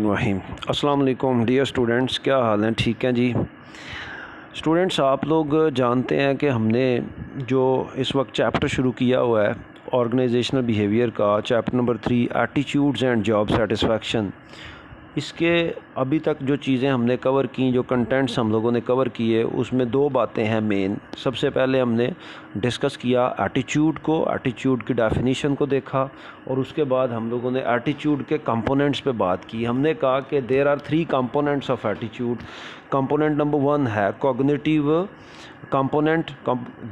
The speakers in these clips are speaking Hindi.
बिस्मिल्लाहिर्रहमानिर्रहीम। अस्सलाम वालेकुम डियर स्टूडेंट्स, क्या हाल हैं? ठीक हैं जी। स्टूडेंट्स, आप लोग जानते हैं कि हमने जो इस वक्त चैप्टर शुरू किया हुआ है ऑर्गेनाइजेशनल बिहेवियर का, chapter number 3 attitudes and job satisfaction, इसके अभी तक जो चीज़ें हमने कवर की, जो कंटेंट्स हम लोगों ने कवर किए, उसमें दो बातें हैं मेन। सबसे पहले हमने डिस्कस किया एटीट्यूड को, एटीट्यूड की डेफिनेशन को देखा, और उसके बाद हम लोगों ने एटीट्यूड के कंपोनेंट्स पे बात की। हमने कहा कि there are 3 components of attitude. Component number 1 है कॉग्निटिव कंपोनेंट,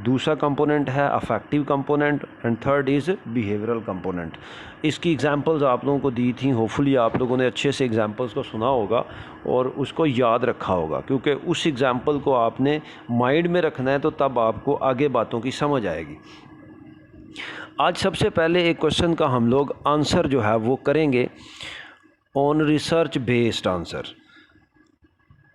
दूसरा कंपोनेंट है affective component, and third is behavioural component. इसकी एग्जांपल्स आप लोगों को दी थी। होपफुली आप लोगों ने अच्छे से एग्जांपल्स को सुना होगा और उसको याद रखा होगा, क्योंकि उस एग्जांपल को आपने माइंड में रखना है, तो तब आपको आगे बातों की समझ आएगी। आज सबसे पहले एक क्वेश्चन का हम लोग आंसर जो है वो करेंगे on research based answer.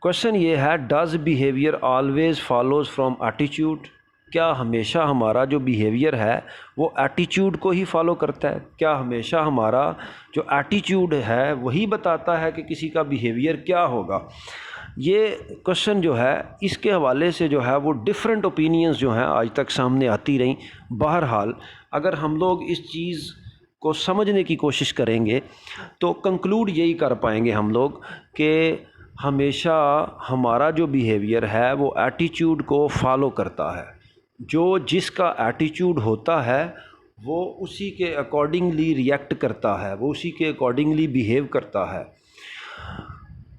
Question ये है, does behaviour always follows from attitude? क्या हमेशा हमारा जो बिहेवियर है वो एटीट्यूड को ही फॉलो करता है? क्या हमेशा हमारा जो एटीट्यूड है वही बताता है कि किसी का बिहेवियर क्या होगा? ये क्वेश्चन जो है, इसके हवाले से जो है वो डिफरेंट ओपिनियंस जो हैं आज तक सामने आती रहीं। बहरहाल अगर हम लोग इस चीज़ को समझने की कोशिश करेंगे तो कंक्लूड यही कर पाएंगे हम लोग कि हमेशा हमारा जो बिहेवियर है वो एटीट्यूड को फॉलो करता है। जो जिसका एटीट्यूड होता है वो उसी के अकॉर्डिंगली रिएक्ट करता है, वो उसी के अकॉर्डिंगली बिहेव करता है।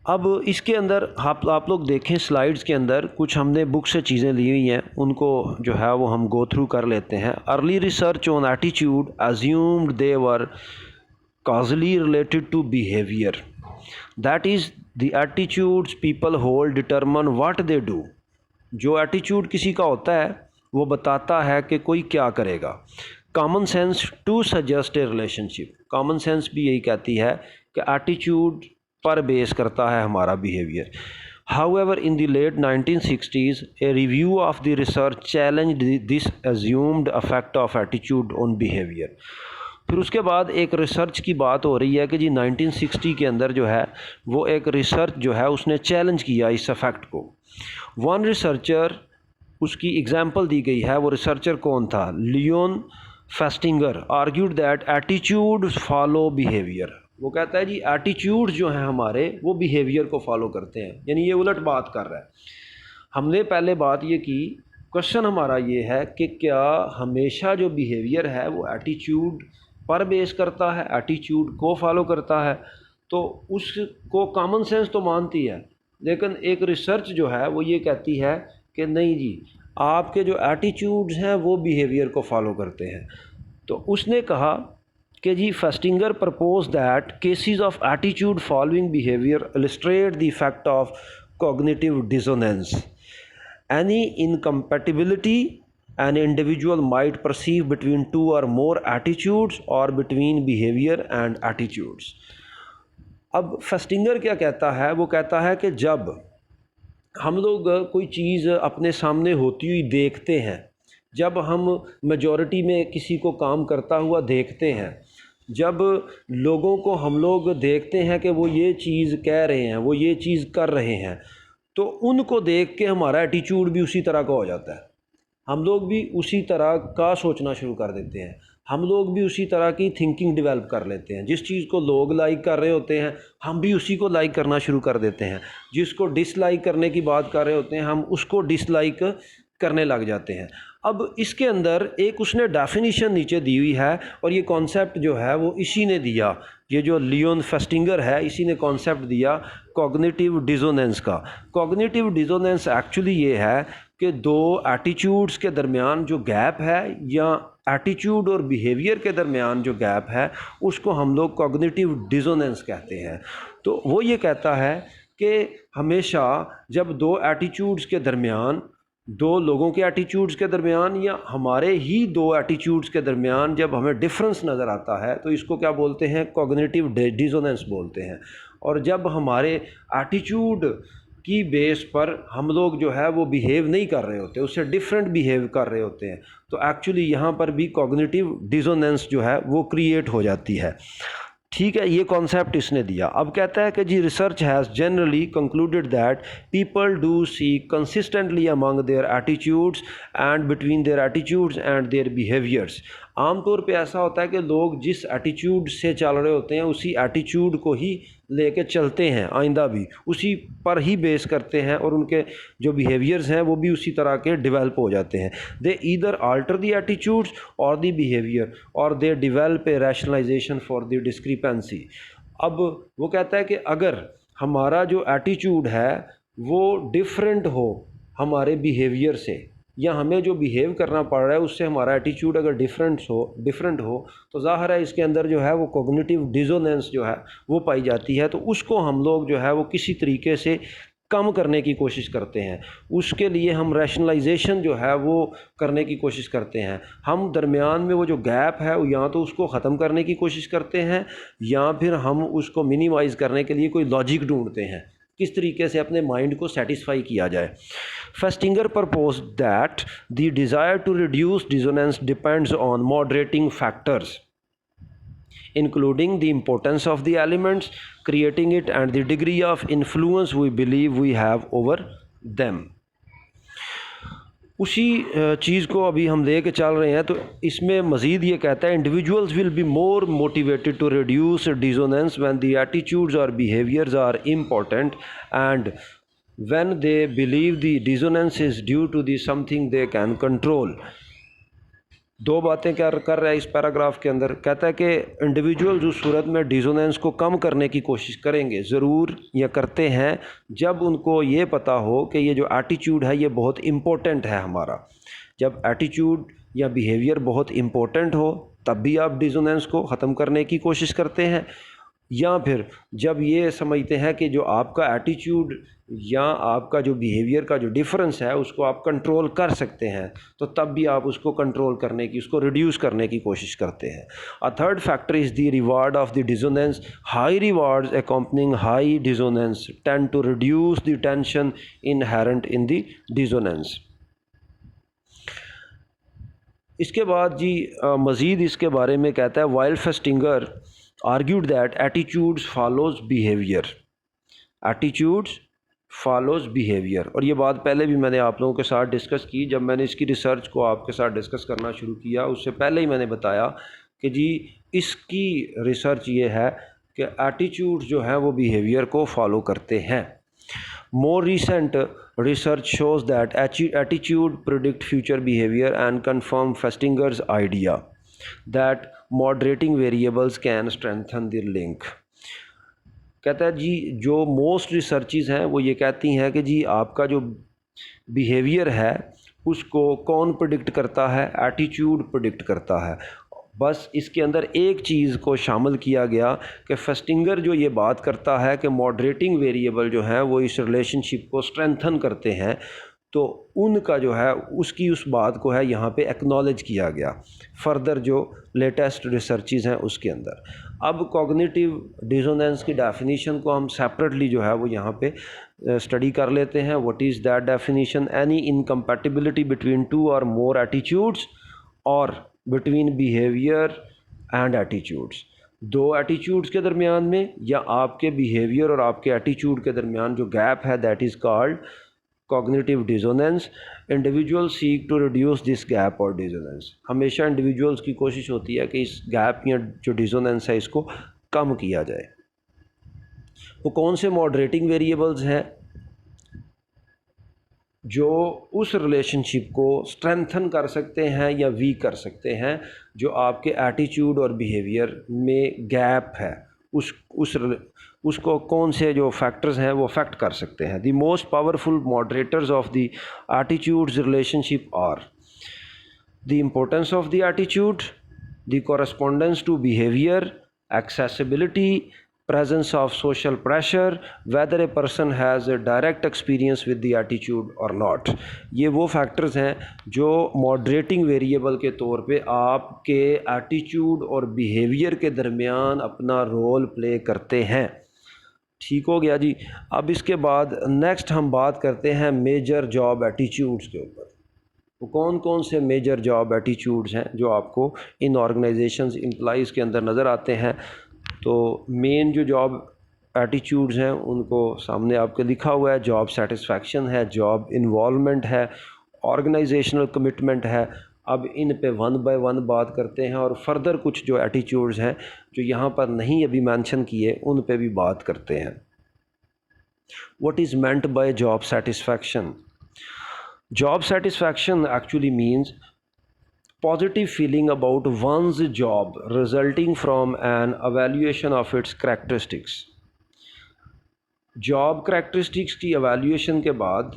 अब इसके अंदर आप लोग देखें, स्लाइड्स के अंदर कुछ हमने बुक से चीज़ें ली हुई हैं, उनको जो है वो हम गो थ्रू कर लेते हैं। Early research on attitude assumed they were causally related to behavior, that is the attitudes people hold determine what they do। जो एटीट्यूड किसी का होता है वो बताता है कि कोई क्या करेगा। Common sense to suggest a relationship, common sense भी यही कहती है कि एटीट्यूड पर बेस करता है हमारा behaviour. However, in the late 1960s, a review of the research challenged this assumed effect of attitude on behavior। फिर उसके बाद एक रिसर्च की बात हो रही है कि जी 1960 के अंदर जो है वो एक रिसर्च जो है उसने चैलेंज किया इस इफेक्ट को। वन रिसर्चर, उसकी एग्जांपल दी गई है, वो रिसर्चर कौन था? Leon Festinger argued that attitude follow behaviour. वो कहता है जी एटीट्यूड जो हैं हमारे वो बिहेवियर को फॉलो करते हैं, यानी ये उलट बात कर रहा है। हमने पहले बात ये की, क्वेश्चन हमारा ये है कि क्या हमेशा जो बिहेवियर है वो एटीट्यूड पर बेस करता है, एटीट्यूड को फॉलो करता है? तो उसको कॉमन सेंस तो मानती है, लेकिन एक रिसर्च जो है वो ये कहती है कि नहीं जी, आपके जो एटीट्यूड्स हैं वो बिहेवियर को फॉलो करते हैं। तो उसने कहा कि जी Festinger proposed that cases of attitude following behaviour illustrate the effect of cognitive dissonance. Any incompatibility an individual might perceive between 2 or more attitudes or between behavior and attitudes। अब फेस्टिंगर क्या कहता है? वो कहता है कि जब हम लोग कोई चीज़ अपने सामने होती हुई देखते हैं, जब हम मेजॉरिटी में किसी को काम करता हुआ देखते हैं, जब लोगों को हम लोग देखते हैं कि वो ये चीज़ कह रहे हैं, वो ये चीज़ कर रहे हैं, तो उनको देख के हमारा एटीट्यूड भी उसी तरह का हो जाता है। हम लोग भी उसी तरह का सोचना शुरू कर देते हैं, हम लोग भी उसी तरह की थिंकिंग डेवलप कर लेते हैं। जिस चीज़ को लोग लाइक कर रहे होते हैं हम भी उसी को लाइक करना शुरू कर देते हैं, जिसको डिसलाइक करने की बात कर रहे होते हैं हम उसको डिसलाइक करने लग जाते हैं। अब इसके अंदर एक उसने डेफिनेशन नीचे दी हुई है, और ये कॉन्सेप्ट जो है वो इसी ने दिया, ये जो लियोन फेस्टिंगर है इसी ने कॉन्सेप्ट दिया कॉग्निटिव डिसोनेंस का। कॉग्निटिव डिसोनेंस एक्चुअली ये है कि दो एटीट्यूड्स के दरमियान जो गैप है, या एटीट्यूड और बिहेवियर के दरमियान जो गैप है, उसको हम लोग कॉग्निटिव डिसोनेंस कहते हैं। तो वो ये कहता है कि हमेशा जब दो एटीट्यूड्स के दरमियान, दो लोगों के एटीट्यूड्स के दरमियान, या हमारे ही दो एटीट्यूड्स के दरमियान जब हमें डिफरेंस नज़र आता है, तो इसको क्या बोलते हैं? कॉग्निटिव डिसोनेंस बोलते हैं। और जब हमारे एटीट्यूड की बेस पर हम लोग जो है वो बिहेव नहीं कर रहे होते, उससे डिफरेंट बिहेव कर रहे होते हैं, तो एक्चुअली यहाँ पर भी कॉग्निटिव डिसोनेंस जो है वो क्रिएट हो जाती है। ठीक है, ये कॉन्सेप्ट इसने दिया। अब कहता है कि जी research has generally concluded that people do seek consistency among their attitudes and between their attitudes and their behaviours. आमतौर पे ऐसा होता है कि लोग जिस एटीट्यूड से चल रहे होते हैं उसी एटीट्यूड को ही लेके चलते हैं, आइंदा भी उसी पर ही बेस करते हैं, और उनके जो बिहेवियर्स हैं वो भी उसी तरह के डेवलप हो जाते हैं। They either alter the attitudes और द बिहेवियर और they develop a rationalisation for the discrepancy. अब वो कहता है कि अगर हमारा जो एटीट्यूड है वो डिफरेंट हो हमारे बिहेवियर से, या हमें जो बिहेव करना पड़ रहा है उससे हमारा एटीट्यूड अगर डिफरेंट हो तो ज़ाहिर है इसके अंदर जो है वो कॉग्निटिव डिसोनेंस जो है वो पाई जाती है। तो उसको हम लोग जो है वो किसी तरीके से कम करने की कोशिश करते हैं, उसके लिए हम रैशनलाइजेशन जो है वो करने की कोशिश करते हैं। हम दरमियान में वो जो गैप है या तो उसको ख़त्म करने की कोशिश करते हैं या फिर हम उसको मिनिमाइज़ करने के लिए कोई लॉजिक ढूंढते हैं, किस तरीके से अपने माइंड को सेटिस्फाई किया जाए। Festinger proposed that the desire to reduce dissonance depends on moderating factors, including the importance of the elements creating it and the degree of influence we believe we have over them। उसी चीज़ को अभी हम ले के चल रहे हैं, तो इसमें मज़ीद ये कहता है individuals will be more motivated to reduce dissonance when the attitudes or behaviours are important and when they believe the dissonance is due to the something they can control। दो बातें क्या कर रहा है इस पैराग्राफ के अंदर, कहता है कि इंडिविजुअल्स उस सूरत में डिसोनेंस को कम करने की कोशिश करेंगे, ज़रूर या करते हैं, जब उनको ये पता हो कि ये जो एटीट्यूड है ये बहुत इम्पोर्टेंट है हमारा। जब एटीट्यूड या बिहेवियर बहुत इम्पोर्टेंट हो तब भी आप डिसोनेंस को ख़त्म करने की कोशिश करते हैं, या फिर जब ये समझते हैं कि जो आपका एटीट्यूड या आपका जो बिहेवियर का जो डिफरेंस है उसको आप कंट्रोल कर सकते हैं तो तब भी आप उसको कंट्रोल करने की, उसको रिड्यूस करने की कोशिश करते हैं। A third factor is the reward of the dissonance. High rewards accompanying high dissonance tend to reduce the tension inherent in the dissonance. इसके बाद जी मज़ीद इसके बारे में कहता है while Festinger argued that attitudes follows behavior, attitudes follows behavior। और ये बात पहले भी मैंने आप लोगों के साथ डिस्कस की, जब मैंने इसकी रिसर्च को आपके साथ डिस्कस करना शुरू किया उससे पहले ही मैंने बताया कि जी इसकी रिसर्च ये है कि एटीट्यूड जो है वो बिहेवियर को फॉलो करते हैं। More recent research shows that attitude predict future behavior and confirm Festinger's idea that moderating variables can strengthen the link। कहता है जी जो मोस्ट रिसर्चेस हैं वो ये कहती हैं कि जी आपका जो बिहेवियर है उसको कौन प्रेडिक्ट करता है, एटीट्यूड प्रेडिक्ट करता है। बस इसके अंदर एक चीज़ को शामिल किया गया कि फेस्टिंगर जो ये बात करता है कि मॉडरेटिंग वेरिएबल जो है वो इस रिलेशनशिप को स्ट्रेंथन करते हैं, तो उनका जो है उसकी उस बात को है यहाँ पे एक्नॉलेज किया गया फर्दर जो लेटेस्ट रिसर्चेस हैं उसके अंदर। अब कॉग्निटिव डिसोनेंस की डेफिनेशन को हम सेपरेटली जो है वो यहाँ पे स्टडी कर लेते हैं। What is that definition? Any incompatibility between two और मोर एटीट्यूड्स और बिटवीन बिहेवियर एंड एटीट्यूड्स। दो एटीट्यूड्स के दरमियान में या आपके बिहेवियर और आपके एटीट्यूड के दरमियान जो गैप है that is called cognitive dissonance. Individual seek to reduce this gap और डिसोनेंस। हमेशा इंडिविजुअल्स की कोशिश होती है कि इस गैप या जो डिसोनेंस है इसको कम किया जाए। वो कौन से मॉडरेटिंग वेरिएबल्स हैं जो उस रिलेशनशिप को स्ट्रेंथन कर सकते हैं या वीक कर सकते हैं, जो आपके एटीट्यूड और बिहेवियर में गैप है उसको कौन से जो फैक्टर्स हैं वो अफेक्ट कर सकते हैं। The most powerful moderators of the attitudes relationship are the importance of the attitude, the correspondence to behaviour, accessibility, presence of social pressure, whether a person has a direct experience with the attitude or not। ये वो फैक्टर्स हैं जो मॉडरेटिंग वेरिएबल के तौर पे आपके एटीट्यूड और बिहेवियर के दरमियान अपना रोल प्ले करते हैं। ठीक हो गया जी। अब इसके बाद नेक्स्ट हम बात करते हैं मेजर जॉब एटीट्यूड्स के ऊपर। वो कौन कौन से मेजर जॉब एटीट्यूड्स हैं जो आपको इन ऑर्गेनाइजेशंस, एम्प्लॉइज़ के अंदर नज़र आते हैं। तो मेन जो जॉब एटीट्यूड्स हैं उनको सामने आपके लिखा हुआ है। जॉब सेटिस्फैक्शन है, जॉब इन्वॉल्वमेंट है, ऑर्गेनाइजेशनल कमिटमेंट है। अब इन पे वन बाय वन बात करते हैं और फर्दर कुछ जो एटीट्यूड्स हैं जो यहाँ पर नहीं अभी मेंशन किए उन पे भी बात करते हैं। What is meant by job satisfaction? Job satisfaction actually means positive feeling about one's job resulting from an evaluation of its characteristics। Job characteristics की एवेल्यूएशन के बाद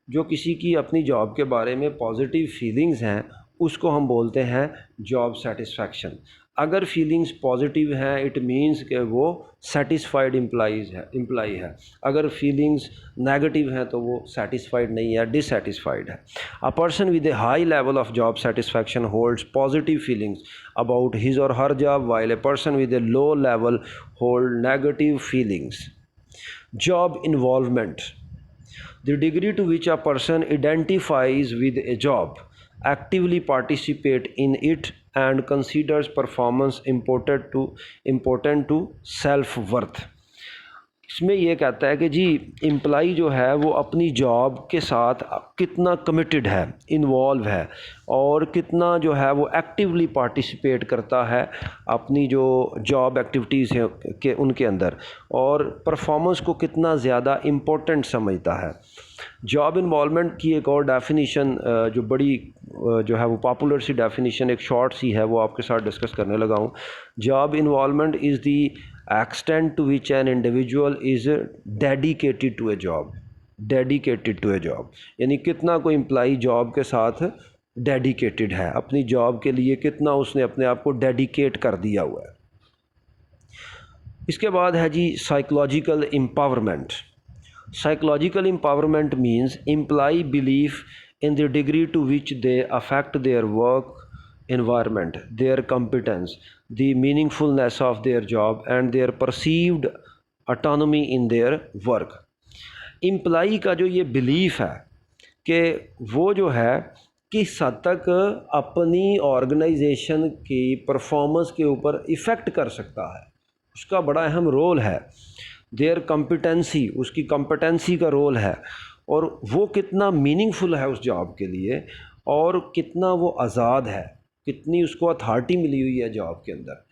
जो किसी की अपनी जॉब के बारे में पॉजिटिव फीलिंग्स हैं उसको हम बोलते हैं जॉब सेटिस्फैक्शन। अगर फीलिंग्स पॉजिटिव हैं इट मीन्स कि वो सेटिस्फाइड एम्प्लॉई है। अगर फीलिंग्स नेगेटिव हैं तो वो सेटिस्फाइड नहीं है, डिससेटिस्फाइड है। A person with a high level of job satisfaction holds positive feelings about his or her job while a person with a low level hold negative feelings. Job involvement: the degree to which a person identifies with a job, actively participate in it and considers performance important to self-worth। इसमें यह कहता है कि जी एम्प्लॉई जो है वो अपनी जॉब के साथ कितना कमिटेड है, इन्वॉल्व है और कितना जो है वो एक्टिवली पार्टिसिपेट करता है अपनी जो जॉब एक्टिविटीज़ है के उनके अंदर, और परफॉर्मेंस को कितना ज़्यादा इम्पोर्टेंट समझता है। जॉब इन्वॉल्वमेंट की एक और डेफिनीशन जो बड़ी जो है वो पॉपुलर सी डेफिनीशन, एक शॉर्ट सी है, वो आपके साथ डिस्कस करने लगा हूँ। Job involvement is the extent to which an individual is dedicated to a job, यानी कितना कोई एम्प्लॉई जॉब के साथ डेडिकेटेड है, अपनी जॉब के लिए कितना उसने अपने आप को डेडिकेट कर दिया हुआ है। इसके बाद है जी psychological empowerment. Psychological empowerment means employee belief in the degree to which they affect their work environment, their competence, the meaningfulness of their job and their perceived autonomy in their work। Employee का जो ये बिलीफ है कि वो जो है किस हद तक अपनी ऑर्गेनाइजेशन की परफॉर्मेंस के ऊपर इफ़ेक्ट कर सकता है, उसका बड़ा अहम रोल है। देयर कॉम्पिटेंसी, उसकी कॉम्पिटेंसी का रोल है, और वो कितना मीनिंगफुल है उस जॉब के लिए और कितना वो आज़ाद है, कितनी उसको अथॉरिटी मिली हुई है जॉब के अंदर।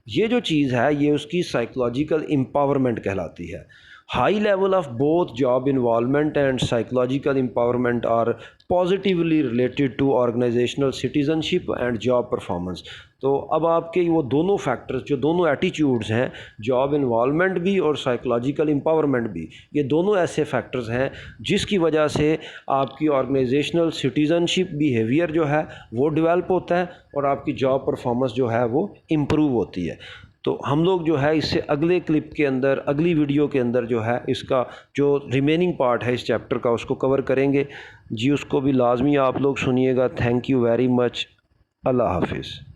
ये जो चीज़ है ये उसकी साइकोलॉजिकल एम्पावरमेंट कहलाती है। High level of both job involvement and psychological empowerment are positively related to organisational citizenship and job performance. तो अब आपके वो दोनों फैक्टर्स, जो दोनों एटीट्यूड्स हैं, जॉब इन्वॉल्वमेंट भी और साइकोलॉजिकल एम्पावरमेंट भी, ये दोनों ऐसे फैक्टर्स हैं जिसकी वजह से आपकी ऑर्गेनाइजेशनल सिटीजनशिप बिहेवियर जो है वो डेवलप होता है और आपकी जॉब परफॉर्मेंस जो है वो इम्प्रूव होती है। तो हम लोग जो है इससे अगले क्लिप के अंदर, अगली वीडियो के अंदर जो है इसका जो रिमेनिंग पार्ट है इस चैप्टर का उसको कवर करेंगे जी। उसको भी लाजमी आप लोग सुनिएगा। Thank you very much. अल्लाह हाफिज़।